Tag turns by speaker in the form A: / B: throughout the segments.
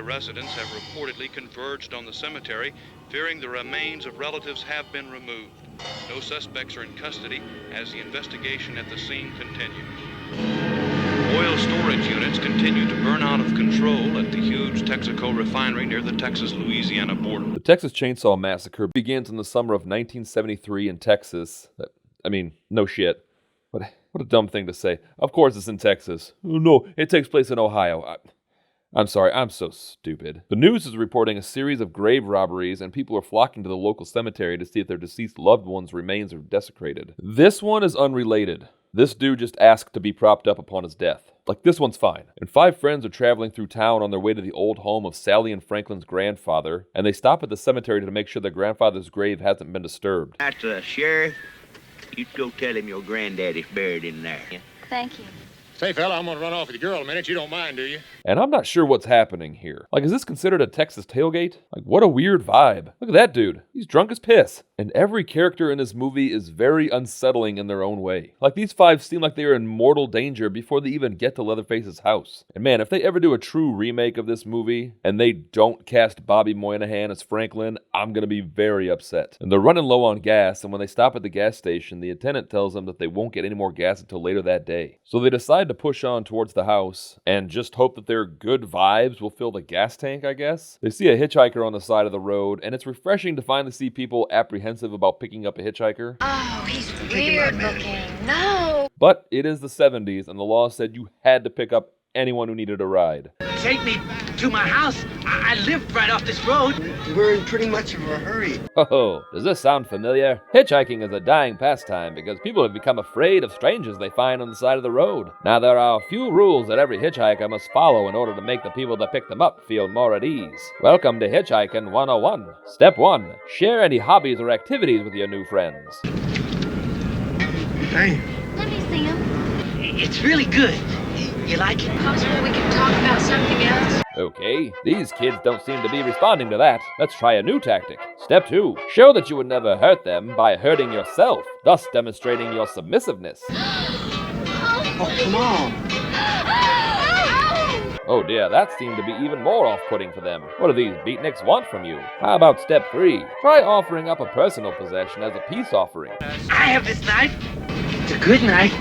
A: residents have reportedly converged on the cemetery, fearing the remains of relatives have been removed. No suspects are in custody as the investigation at the scene continues. Oil storage units continue to burn out of control at the huge Texaco refinery near the Texas-Louisiana border.
B: The Texas Chainsaw Massacre begins in the summer of 1973 in Texas. No shit. What a dumb thing to say. Of course it's in Texas. Oh, no, it takes place in Ohio. I'm sorry, I'm so stupid. The news is reporting a series of grave robberies, and people are flocking to the local cemetery to see if their deceased loved ones' remains are desecrated. This one is unrelated. This dude just asked to be propped up upon his death. Like, this one's fine. And 5 friends are traveling through town on their way to the old home of Sally and Franklin's grandfather, and they stop at the cemetery to make sure their grandfather's grave hasn't been disturbed.
C: That's the sheriff. You go tell him your granddaddy's buried in there.
D: Thank you.
E: Say, fella, I'm gonna run off with the girl a minute. You don't mind, do you?
B: And I'm not sure what's happening here. Like, is this considered a Texas tailgate? Like, what a weird vibe. Look at that dude. He's drunk as piss. And every character in this movie is very unsettling in their own way. Like, these 5 seem like they are in mortal danger before they even get to Leatherface's house. And man, if they ever do a true remake of this movie, and they don't cast Bobby Moynihan as Franklin, I'm gonna be very upset. And they're running low on gas, and when they stop at the gas station, the attendant tells them that they won't get any more gas until later that day. So they decide to push on towards the house, and just hope that their good vibes will fill the gas tank, I guess. They see a hitchhiker on the side of the road, and it's refreshing to finally see people apprehensive about picking up a hitchhiker.
D: Oh, he's weird looking. No!
B: But it is the 70s, and the law said you had to pick up anyone who needed a ride.
C: Take me to my house. I live right off this road.
F: We're in pretty much of a hurry.
B: Oh, does this sound familiar? Hitchhiking is a dying pastime because people have become afraid of strangers they find on the side of the road. Now, there are a few rules that every hitchhiker must follow in order to make the people that pick them up feel more at ease. Welcome to Hitchhiking 101. Step 1. Share any hobbies or activities with your new friends.
F: Hey.
D: Let me see him.
C: It's really good. You like it?
D: Possible we can talk about something else?
B: Okay, these kids don't seem to be responding to that. Let's try a new tactic. Step 2. Show that you would never hurt them by hurting yourself, thus demonstrating your submissiveness.
F: Oh, come on.
B: Oh dear, that seemed to be even more off-putting for them. What do these beatniks want from you? How about step 3? Try offering up a personal possession as a peace offering.
C: I have this knife. It's a good knife.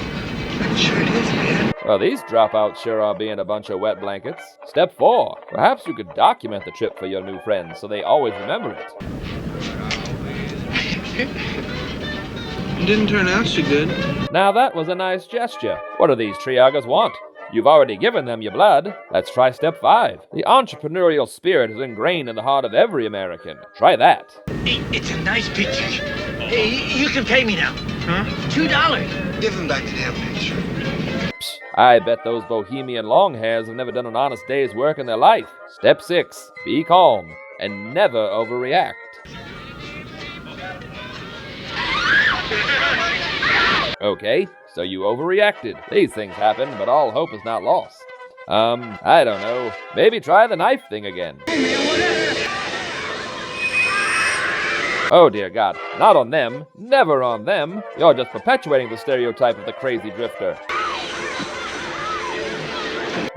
F: Sure it is, man.
B: Well, these dropouts sure are being a bunch of wet blankets. Step 4. Perhaps you could document the trip for your new friends so they always remember it.
F: It didn't turn out so good.
B: Now that was a nice gesture. What do these triaggers want? You've already given them your blood. Let's try step 5. The entrepreneurial spirit is ingrained in the heart of every American. Try that.
C: It's a nice picture. Hey, you can pay me now.
F: Huh?
C: $2.
F: Give him back the damn picture.
B: I bet those bohemian longhairs have never done an honest day's work in their life. Step 6. Be calm and never overreact. Okay, so you overreacted. These things happen, but all hope is not lost. I don't know. Maybe try the knife thing again. Oh dear God, not on them, never on them. You're just perpetuating the stereotype of the crazy drifter.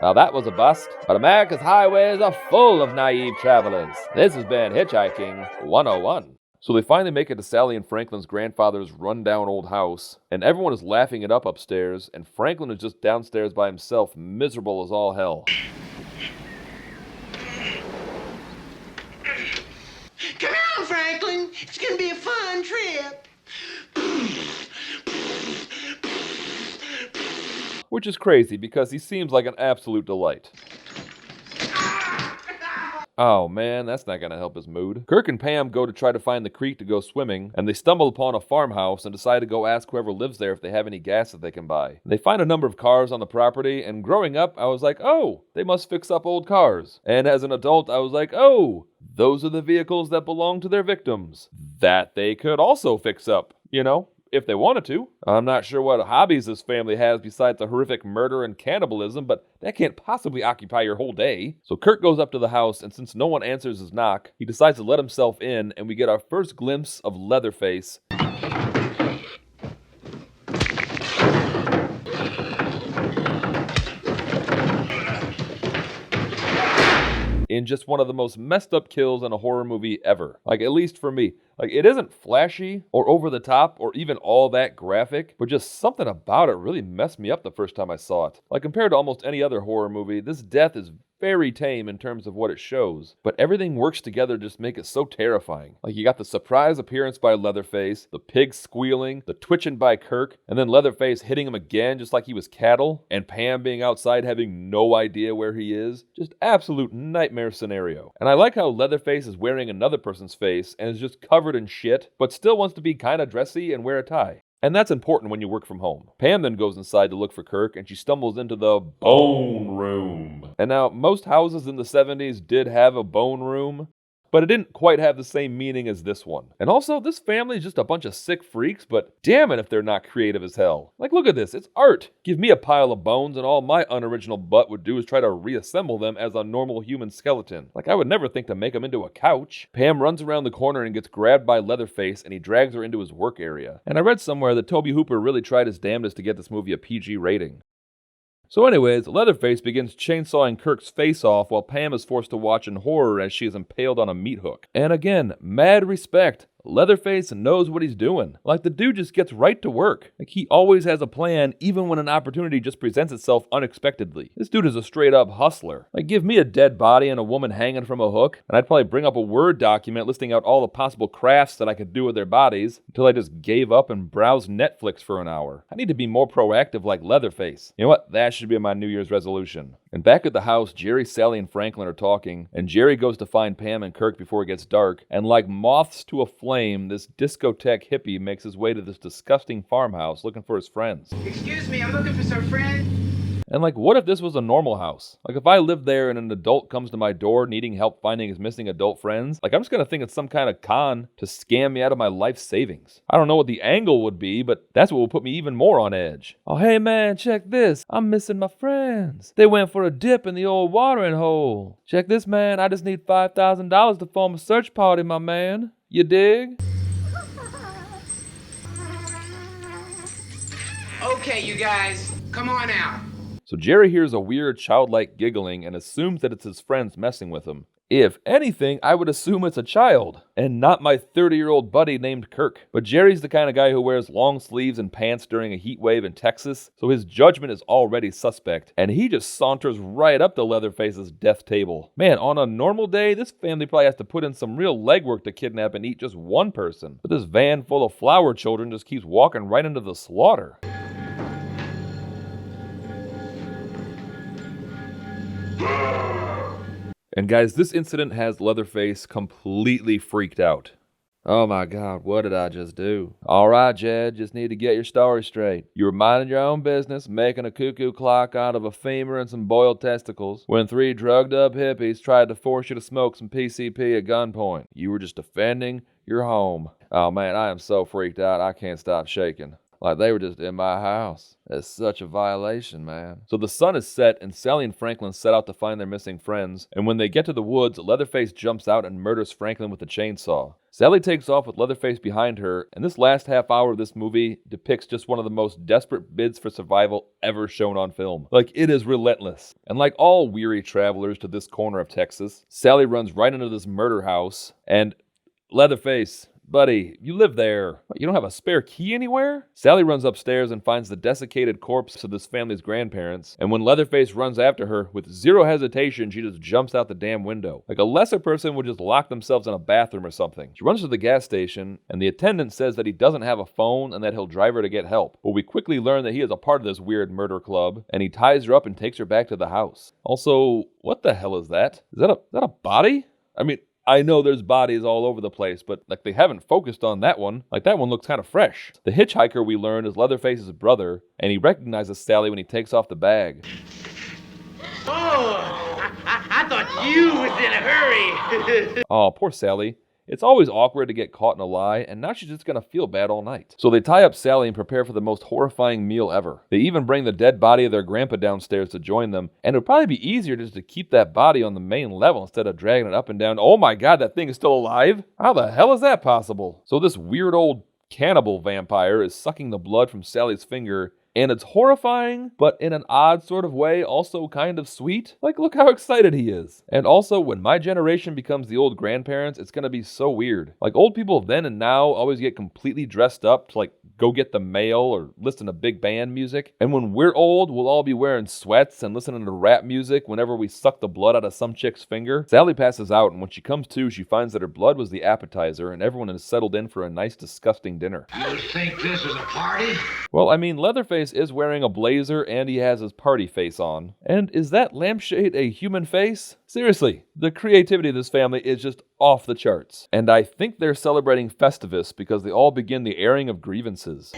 B: Well, that was a bust, but America's highways are full of naive travelers. This has been Hitchhiking 101. So they finally make it to Sally and Franklin's grandfather's rundown old house, and everyone is laughing it up upstairs, and Franklin is just downstairs by himself, miserable as all hell.
G: Come on, Franklin. It's gonna be a fun trip.
B: Which is crazy because he seems like an absolute delight. Oh man, that's not gonna help his mood. Kirk and Pam go to try to find the creek to go swimming, and they stumble upon a farmhouse and decide to go ask whoever lives there if they have any gas that they can buy. They find a number of cars on the property, and growing up, I was like, oh, they must fix up old cars. And as an adult, I was like, oh, those are the vehicles that belong to their victims that they could also fix up, you know? If they wanted to. I'm not sure what hobbies this family has besides the horrific murder and cannibalism, but that can't possibly occupy your whole day. So Kurt goes up to the house, and since no one answers his knock, he decides to let himself in, and we get our first glimpse of Leatherface. in just one of the most messed up kills in a horror movie ever. Like, at least for me. Like, it isn't flashy or over the top or even all that graphic, but just something about it really messed me up the first time I saw it. Like, compared to almost any other horror movie, this death is very tame in terms of what it shows, but everything works together to just make it so terrifying. Like, you got the surprise appearance by Leatherface, the pig squealing, the twitching by Kirk, and then Leatherface hitting him again just like he was cattle, and Pam being outside having no idea where he is. Just absolute nightmare scenario. And I like how Leatherface is wearing another person's face and is just covered in shit, but still wants to be kinda dressy and wear a tie. And that's important when you work from home. Pam then goes inside to look for Kirk, and she stumbles into the bone room. And now, most houses in the 70s did have a bone room, but it didn't quite have the same meaning as this one. And also, this family is just a bunch of sick freaks, but damn it if they're not creative as hell. Like, look at this, it's art. Give me a pile of bones and all my unoriginal butt would do is try to reassemble them as a normal human skeleton. Like, I would never think to make them into a couch. Pam runs around the corner and gets grabbed by Leatherface, and he drags her into his work area. And I read somewhere that Tobe Hooper really tried his damnedest to get this movie a PG rating. So anyways, Leatherface begins chainsawing Kirk's face off while Pam is forced to watch in horror as she is impaled on a meat hook. And again, mad respect. Leatherface knows what he's doing. Like, the dude just gets right to work. Like, he always has a plan even when an opportunity just presents itself unexpectedly. This dude is a straight up hustler. Like, give me a dead body and a woman hanging from a hook, and I'd probably bring up a Word document listing out all the possible crafts that I could do with their bodies until I just gave up and browsed Netflix for an hour. I need to be more proactive like Leatherface. You know what? That should be my New Year's resolution. And back at the house, Jerry, Sally, and Franklin are talking, and Jerry goes to find Pam and Kirk before it gets dark, and like moths to a flame, this discotheque hippie makes his way to this disgusting farmhouse looking for his friends.
G: Excuse me, I'm looking for some friend.
B: And like, what if this was a normal house? Like, if I lived there and an adult comes to my door needing help finding his missing adult friends, like, I'm just gonna think it's some kind of con to scam me out of my life savings. I don't know what the angle would be, but that's what will put me even more on edge. Oh, hey man, check this. I'm missing my friends. They went for a dip in the old watering hole. Check this, man. I just need $5,000 to form a search party, my man. You dig?
G: Okay, you guys, come on out.
B: So Jerry hears a weird childlike giggling and assumes that it's his friends messing with him. If anything, I would assume it's a child, and not my 30-year-old buddy named Kirk. But Jerry's the kind of guy who wears long sleeves and pants during a heat wave in Texas, so his judgment is already suspect, and he just saunters right up to Leatherface's death table. Man, on a normal day, this family probably has to put in some real legwork to kidnap and eat just one person. But this van full of flower children just keeps walking right into the slaughter. And guys, this incident has Leatherface completely freaked out. Oh my God, what did I just do? Alright, Jed, just need to get your story straight. You were minding your own business, making a cuckoo clock out of a femur and some boiled testicles, when 3 drugged up hippies tried to force you to smoke some PCP at gunpoint. You were just defending your home. Oh man, I am so freaked out, I can't stop shaking. Like they were just in my house. It's such a violation, man. So the sun is set, and Sally and Franklin set out to find their missing friends. And when they get to the woods, Leatherface jumps out and murders Franklin with a chainsaw. Sally takes off with Leatherface behind her, and this last half hour of this movie depicts just one of the most desperate bids for survival ever shown on film. Like, it is relentless. And like all weary travelers to this corner of Texas, Sally runs right into this murder house, and Leatherface, buddy, you live there. You don't have a spare key anywhere? Sally runs upstairs and finds the desiccated corpse of this family's grandparents, and when Leatherface runs after her, with zero hesitation, she just jumps out the damn window. Like a lesser person would just lock themselves in a bathroom or something. She runs to the gas station, and the attendant says that he doesn't have a phone and that he'll drive her to get help. But we quickly learn that he is a part of this weird murder club, and he ties her up and takes her back to the house. Also, what the hell is that? Is that a body? I mean, I know there's bodies all over the place, but like they haven't focused on that one. Like that one looks kind of fresh. The hitchhiker we learn is Leatherface's brother, and he recognizes Sally when he takes off the bag.
G: Oh, I thought you was in a hurry.
B: Oh, poor Sally. It's always awkward to get caught in a lie, and now she's just gonna feel bad all night. So they tie up Sally and prepare for the most horrifying meal ever. They even bring the dead body of their grandpa downstairs to join them, and it would probably be easier just to keep that body on the main level instead of dragging it up and down. Oh my God, that thing is still alive? How the hell is that possible? So this weird old cannibal vampire is sucking the blood from Sally's finger And it's horrifying, but in an odd sort of way, also kind of sweet. Like, look how excited he is. And also, when my generation becomes the old grandparents, it's gonna be so weird. Like, old people then and now always get completely dressed up to, like, go get the mail or listen to big band music. And when we're old, we'll all be wearing sweats and listening to rap music whenever we suck the blood out of some chick's finger. Sally passes out, and when she comes to, she finds that her blood was the appetizer, and everyone is settled in for a nice, disgusting dinner.
G: You think this is a party?
B: Well, I mean, Leatherface is wearing a blazer, and he has his party face on. And is that lampshade a human face? Seriously, the creativity of this family is just off the charts. And I think they're celebrating Festivus because they all begin the airing of grievances.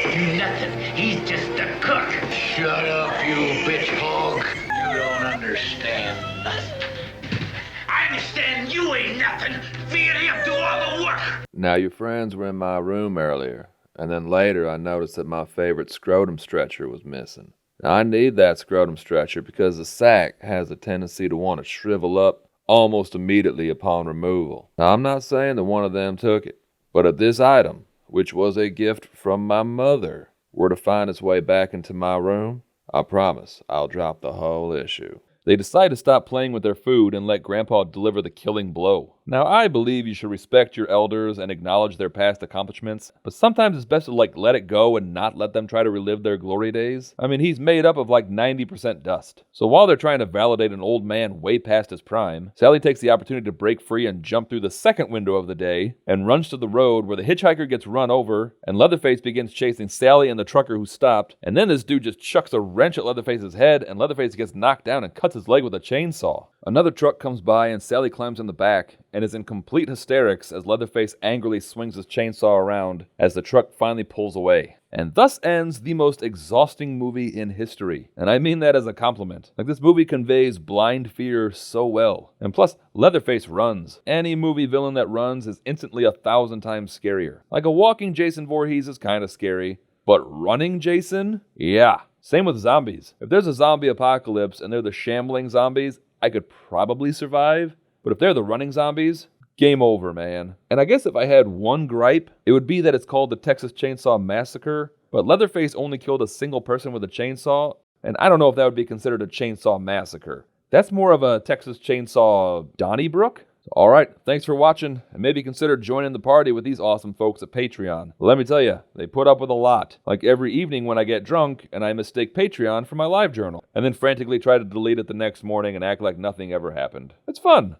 G: Nothing. He's just a cook. Shut up, you bitch hog. You don't understand nothing. I understand you ain't nothing. Me and him do all the work.
B: Now, your friends were in my room earlier, and then later I noticed that my favorite scrotum stretcher was missing. Now, I need that scrotum stretcher because the sack has a tendency to want to shrivel up almost immediately upon removal. Now, I'm not saying that one of them took it, but if this item, which was a gift from my mother, were to find its way back into my room, I promise I'll drop the whole issue. They decide to stop playing with their food and let Grandpa deliver the killing blow. Now, I believe you should respect your elders and acknowledge their past accomplishments, but sometimes it's best to let it go and not let them try to relive their glory days. I mean, he's made up of 90% dust. So while they're trying to validate an old man way past his prime, Sally takes the opportunity to break free and jump through the second window of the day and runs to the road where the hitchhiker gets run over and Leatherface begins chasing Sally and the trucker who stopped, and then this dude just chucks a wrench at Leatherface's head and Leatherface gets knocked down and cuts his leg with a chainsaw. Another truck comes by and Sally climbs in the back and is in complete hysterics as Leatherface angrily swings his chainsaw around as the truck finally pulls away. And thus ends the most exhausting movie in history. And I mean that as a compliment. This movie conveys blind fear so well. And plus, Leatherface runs. Any movie villain that runs is instantly 1,000 times scarier. Like a walking Jason Voorhees is kind of scary, but running Jason? Yeah. Same with zombies. If there's a zombie apocalypse and they're the shambling zombies, I could probably survive. But if they're the running zombies, game over, man. And I guess if I had one gripe, it would be that it's called the Texas Chainsaw Massacre, but Leatherface only killed a single person with a chainsaw, and I don't know if that would be considered a chainsaw massacre. That's more of a Texas Chainsaw Donnybrook? Alright, thanks for watching, and maybe consider joining the party with these awesome folks at Patreon. Let me tell you, they put up with a lot. Like every evening when I get drunk and I mistake Patreon for my live journal, and then frantically try to delete it the next morning and act like nothing ever happened. It's fun.